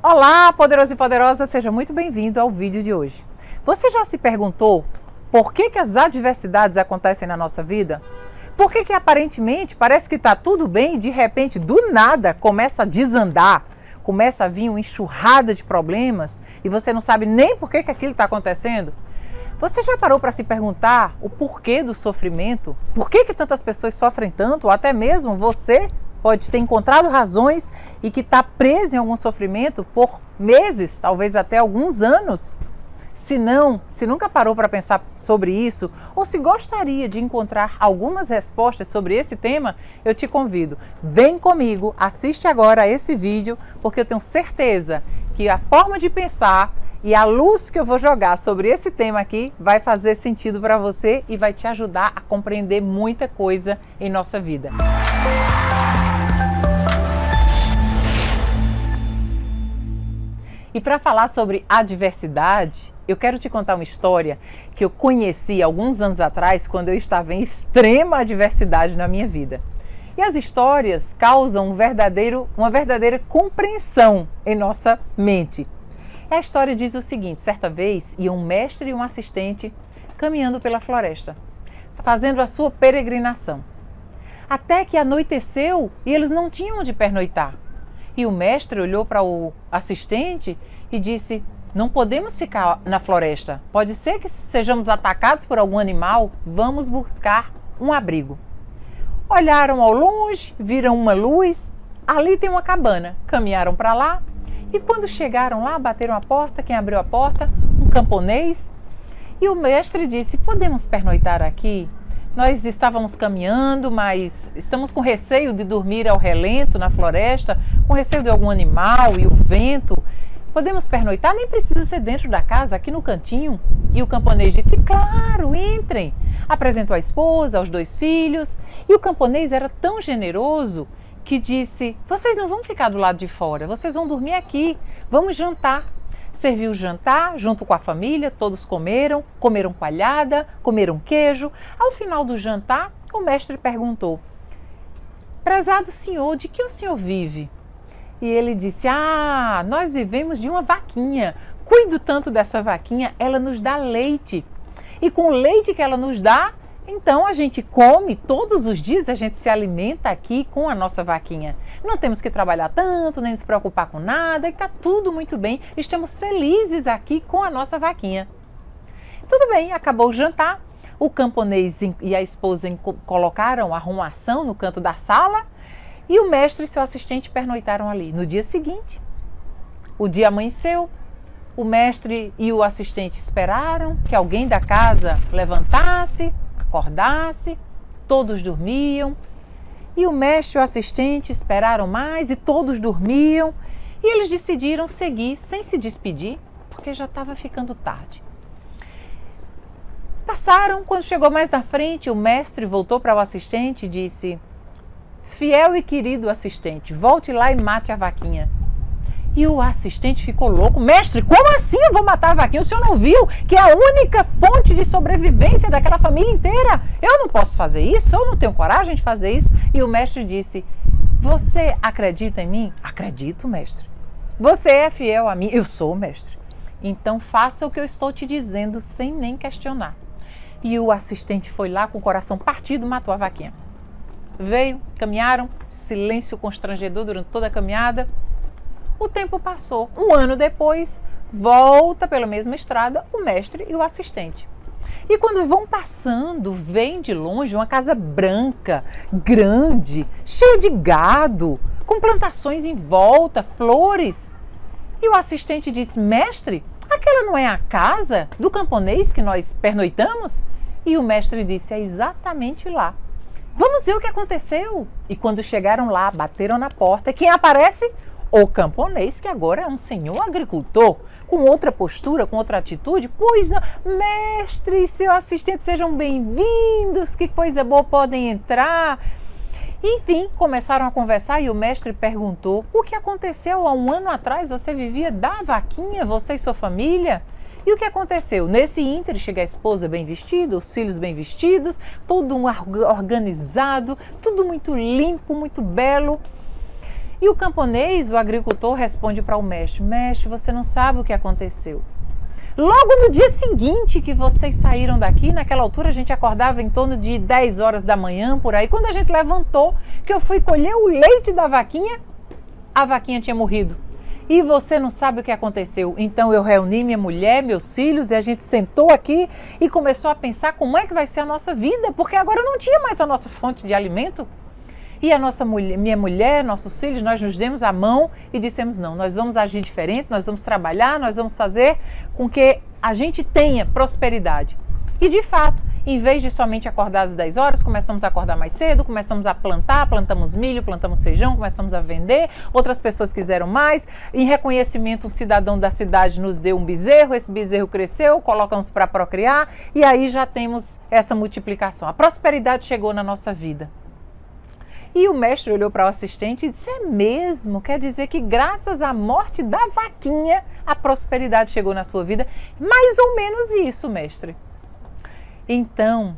Olá, poderoso e poderosa, seja muito bem-vindo ao vídeo de hoje. Você já se perguntou por que as adversidades acontecem na nossa vida? Por que aparentemente parece que está tudo bem e de repente, do nada, começa a desandar? Começa a vir uma enxurrada de problemas e você não sabe nem por que aquilo está acontecendo? Você já parou para se perguntar o porquê do sofrimento? Por que tantas pessoas sofrem tanto? Ou até mesmo você pode ter encontrado razões e que está preso em algum sofrimento por meses, talvez até alguns anos. Se nunca parou para pensar sobre isso, ou se gostaria de encontrar algumas respostas sobre esse tema, eu te convido. Vem comigo, assiste agora esse vídeo, porque eu tenho certeza que a forma de pensar e a luz que eu vou jogar sobre esse tema aqui vai fazer sentido para você e vai te ajudar a compreender muita coisa em nossa vida. E para falar sobre adversidade, eu quero te contar uma história que eu conheci alguns anos atrás, quando eu estava em extrema adversidade na minha vida. E as histórias causam uma verdadeira compreensão em nossa mente. A história diz o seguinte: certa vez ia um mestre e um assistente caminhando pela floresta, fazendo a sua peregrinação. Até que anoiteceu e eles não tinham onde pernoitar. E o mestre olhou para o assistente e disse: não podemos ficar na floresta. Pode ser que sejamos atacados por algum animal. Vamos buscar um abrigo. Olharam ao longe, viram uma luz. Ali tem uma cabana. Caminharam para lá e quando chegaram lá, bateram a porta. Quem abriu a porta? Um camponês. E o mestre disse: podemos pernoitar aqui? Nós estávamos caminhando, mas estamos com receio de dormir ao relento na floresta, com receio de algum animal e o vento. Podemos pernoitar? Nem precisa ser dentro da casa, aqui no cantinho. E o camponês disse: claro, entrem. Apresentou a esposa, os 2 filhos. E o camponês era tão generoso que disse: vocês não vão ficar do lado de fora, vocês vão dormir aqui, vamos jantar. Serviu o jantar junto com a família, todos comeram coalhada, comeram queijo. Ao final do jantar, o mestre perguntou: prezado senhor, de que o senhor vive? E ele disse: nós vivemos de uma vaquinha. Cuido tanto dessa vaquinha, ela nos dá leite. E com o leite que ela nos dá, então a gente come todos os dias, a gente se alimenta aqui com a nossa vaquinha. Não temos que trabalhar tanto, nem nos preocupar com nada, e está tudo muito bem. Estamos felizes aqui com a nossa vaquinha. Tudo bem, acabou o jantar. O camponês e a esposa colocaram a arrumação no canto da sala e o mestre e seu assistente pernoitaram ali. No dia seguinte, o dia amanheceu. O mestre e o assistente esperaram que alguém da casa levantasse, acordasse, todos dormiam. E o mestre e o assistente esperaram mais e todos dormiam. E eles decidiram seguir sem se despedir, porque já estava ficando tarde. Passaram, quando chegou mais na frente, o mestre voltou para o assistente e disse: fiel e querido assistente, volte lá e mate a vaquinha. E o assistente ficou louco: mestre, como assim eu vou matar a vaquinha? O senhor não viu que é a única fonte de sobrevivência daquela família inteira? Eu não posso fazer isso, eu não tenho coragem de fazer isso. E o mestre disse: você acredita em mim? Acredito, mestre. Você é fiel a mim? Eu sou, mestre. Então faça o que eu estou te dizendo sem nem questionar. E o assistente foi lá com o coração partido, matou a vaquinha. Veio, caminharam, silêncio constrangedor durante toda a caminhada. O tempo passou. 1 ano depois, volta pela mesma estrada o mestre e o assistente. E quando vão passando, vem de longe uma casa branca, grande, cheia de gado, com plantações em volta, flores. E o assistente disse: mestre, aquela não é a casa do camponês que nós pernoitamos? E o mestre disse: é exatamente lá. Vamos ver o que aconteceu. E quando chegaram lá, bateram na porta. E quem aparece? O camponês, que agora é um senhor agricultor, com outra postura, com outra atitude. Pois não, mestre e seu assistente, sejam bem-vindos, que coisa boa, podem entrar. Enfim, começaram a conversar e o mestre perguntou: o que aconteceu há 1 ano atrás? Você vivia da vaquinha, você e sua família? E o que aconteceu? Nesse ínter chega a esposa bem vestida, os filhos bem vestidos, tudo organizado, tudo muito limpo, muito belo. E o camponês, o agricultor, responde para o mestre: mestre, você não sabe o que aconteceu. Logo no dia seguinte que vocês saíram daqui, naquela altura a gente acordava em torno de 10 horas da manhã, por aí, quando a gente levantou, que eu fui colher o leite da vaquinha, a vaquinha tinha morrido. E você não sabe o que aconteceu. Então eu reuni minha mulher, meus filhos, e a gente sentou aqui e começou a pensar como é que vai ser a nossa vida, porque agora não tinha mais a nossa fonte de alimento. E minha mulher, nossos filhos, nós nos demos a mão e dissemos: não, nós vamos agir diferente, nós vamos trabalhar, nós vamos fazer com que a gente tenha prosperidade. E de fato, em vez de somente acordar às 10 horas, começamos a acordar mais cedo, começamos a plantar, plantamos milho, plantamos feijão, começamos a vender, outras pessoas quiseram mais. Em reconhecimento, um cidadão da cidade nos deu um bezerro, esse bezerro cresceu, colocamos para procriar e aí já temos essa multiplicação. A prosperidade chegou na nossa vida. E o mestre olhou para o assistente e disse: é mesmo? Quer dizer que graças à morte da vaquinha, a prosperidade chegou na sua vida? Mais ou menos isso, mestre. Então,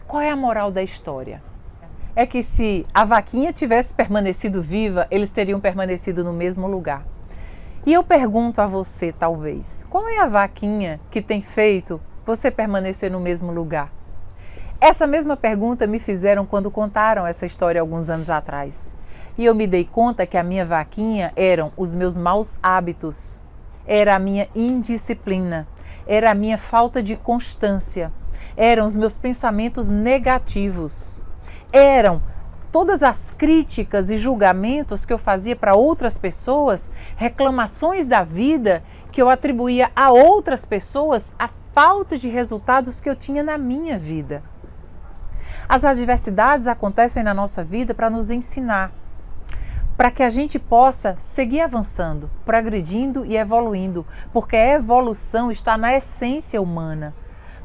qual é a moral da história? É que se a vaquinha tivesse permanecido viva, eles teriam permanecido no mesmo lugar. E eu pergunto a você, talvez, qual é a vaquinha que tem feito você permanecer no mesmo lugar? Essa mesma pergunta me fizeram quando contaram essa história alguns anos atrás. E eu me dei conta que a minha vaquinha eram os meus maus hábitos, era a minha indisciplina, era a minha falta de constância, eram os meus pensamentos negativos, eram todas as críticas e julgamentos que eu fazia para outras pessoas, reclamações da vida que eu atribuía a outras pessoas, a falta de resultados que eu tinha na minha vida. As adversidades acontecem na nossa vida para nos ensinar, para que a gente possa seguir avançando, progredindo e evoluindo, porque a evolução está na essência humana.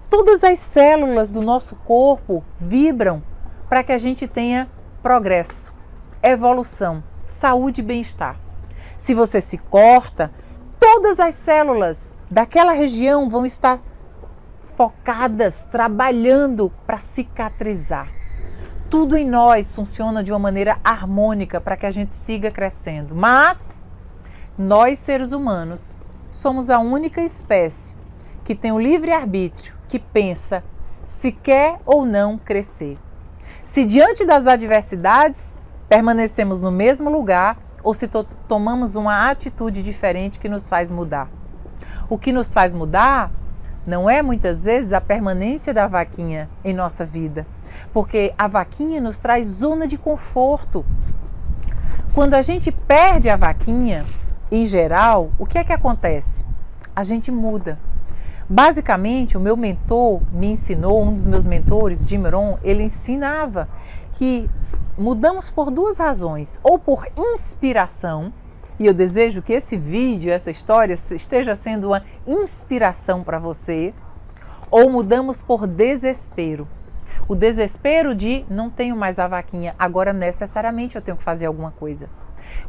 Todas as células do nosso corpo vibram para que a gente tenha progresso, evolução, saúde e bem-estar. Se você se corta, todas as células daquela região vão estar focadas, trabalhando para cicatrizar. Tudo em nós funciona de uma maneira harmônica para que a gente siga crescendo. Mas nós, seres humanos, somos a única espécie que tem o livre-arbítrio, que pensa se quer ou não crescer. Se diante das adversidades permanecemos no mesmo lugar ou se tomamos uma atitude diferente que nos faz mudar. O que nos faz mudar não é muitas vezes a permanência da vaquinha em nossa vida, porque a vaquinha nos traz zona de conforto. Quando a gente perde a vaquinha, em geral, o que é que acontece? A gente muda. Basicamente, o meu mentor me ensinou, um dos meus mentores, Jim Rohn, ele ensinava que mudamos por duas razões, ou por inspiração, e eu desejo que esse vídeo, essa história esteja sendo uma inspiração para você, ou mudamos por desespero. O desespero de não tenho mais a vaquinha, agora necessariamente eu tenho que fazer alguma coisa.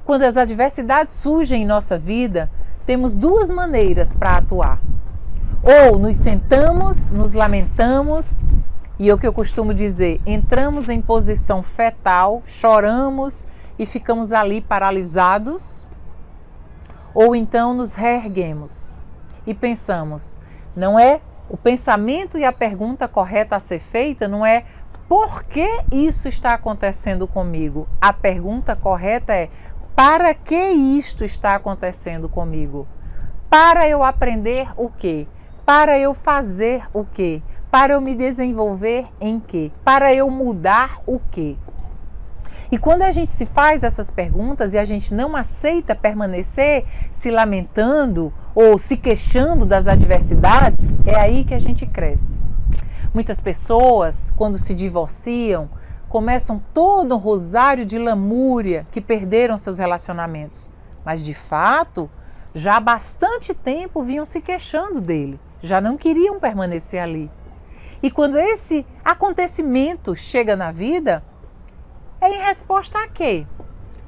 Quando as adversidades surgem em nossa vida, temos duas maneiras para atuar. Ou nos sentamos, nos lamentamos, e é o que eu costumo dizer, entramos em posição fetal, choramos e ficamos ali paralisados, ou então nos reerguemos e pensamos, não é o pensamento e a pergunta correta a ser feita, não é por que isso está acontecendo comigo? A pergunta correta é para que isto está acontecendo comigo? Para eu aprender o quê? Para eu fazer o quê? Para eu me desenvolver em quê? Para eu mudar o quê? E quando a gente se faz essas perguntas e a gente não aceita permanecer se lamentando ou se queixando das adversidades, é aí que a gente cresce. Muitas pessoas, quando se divorciam, começam todo um rosário de lamúria que perderam seus relacionamentos. Mas, de fato, já há bastante tempo vinham se queixando dele, já não queriam permanecer ali. E quando esse acontecimento chega na vida, é em resposta a quê?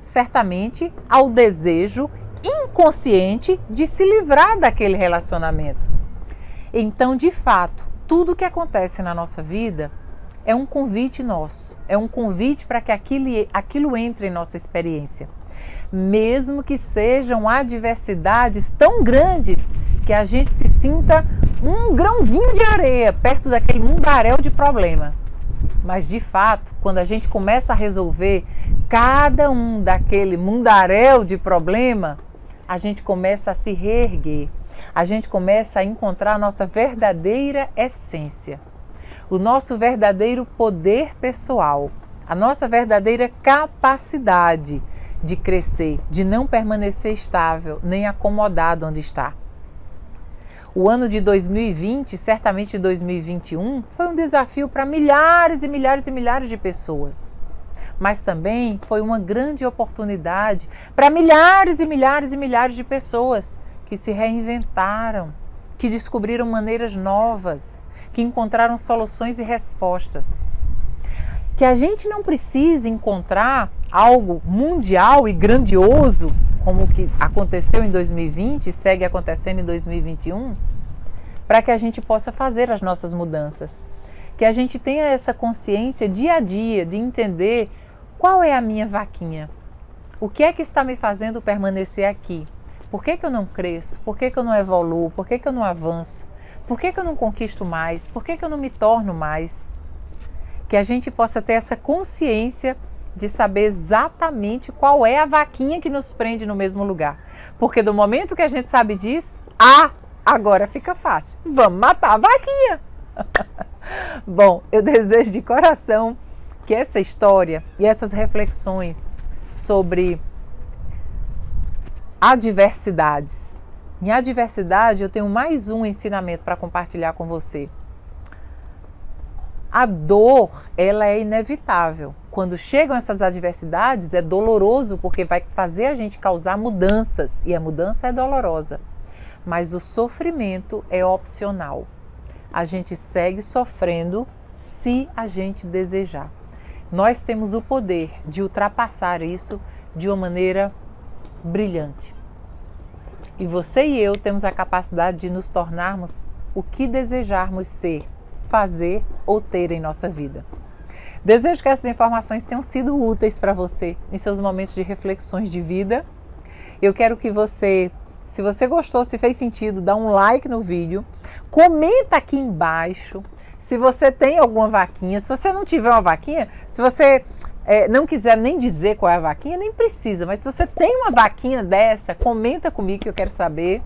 Certamente ao desejo inconsciente de se livrar daquele relacionamento. Então, de fato, tudo que acontece na nossa vida é um convite nosso, é um convite para que aquilo entre em nossa experiência. Mesmo que sejam adversidades tão grandes que a gente se sinta um grãozinho de areia perto daquele mundaréu de problema. Mas de fato, quando a gente começa a resolver cada um daquele mundaréu de problema, a gente começa a se reerguer, a gente começa a encontrar a nossa verdadeira essência, o nosso verdadeiro poder pessoal, a nossa verdadeira capacidade de crescer, de não permanecer estável, nem acomodado onde está. O ano de 2020, certamente 2021, foi um desafio para milhares e milhares e milhares de pessoas. Mas também foi uma grande oportunidade para milhares e milhares e milhares de pessoas que se reinventaram, que descobriram maneiras novas, que encontraram soluções e respostas. Que a gente não precise encontrar algo mundial e grandioso, como o que aconteceu em 2020 e segue acontecendo em 2021, para que a gente possa fazer as nossas mudanças. Que a gente tenha essa consciência dia a dia de entender qual é a minha vaquinha. O que é que está me fazendo permanecer aqui? Por que eu não cresço? Por que eu não evoluo? Por que eu não avanço? Por que eu não conquisto mais? Por que eu não me torno mais? Que a gente possa ter essa consciência de saber exatamente qual é a vaquinha que nos prende no mesmo lugar. Porque do momento que a gente sabe disso, agora fica fácil. Vamos matar a vaquinha! Bom, eu desejo de coração que essa história e essas reflexões sobre adversidades. Em adversidade, eu tenho mais um ensinamento para compartilhar com você. A dor, ela é inevitável. Quando chegam essas adversidades, é doloroso porque vai fazer a gente causar mudanças e a mudança é dolorosa. Mas o sofrimento é opcional. A gente segue sofrendo se a gente desejar. Nós temos o poder de ultrapassar isso de uma maneira brilhante. E você e eu temos a capacidade de nos tornarmos o que desejarmos ser, fazer ou ter em nossa vida. Desejo que essas informações tenham sido úteis para você em seus momentos de reflexões de vida. Eu quero que você, se você gostou, se fez sentido, dá um like no vídeo, comenta aqui embaixo se você tem alguma vaquinha. Se você não tiver uma vaquinha, se você não quiser nem dizer qual é a vaquinha, nem precisa, mas se você tem uma vaquinha dessa, comenta comigo que eu quero saber.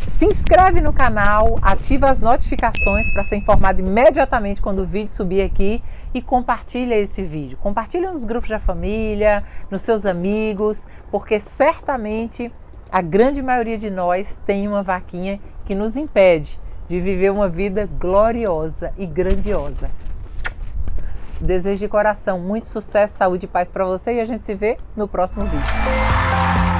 Se inscreve no canal, ativa as notificações para ser informado imediatamente quando o vídeo subir aqui e compartilha esse vídeo. Compartilha nos grupos da família, nos seus amigos, porque certamente a grande maioria de nós tem uma vaquinha que nos impede de viver uma vida gloriosa e grandiosa. Desejo de coração muito sucesso, saúde e paz para você e a gente se vê no próximo vídeo.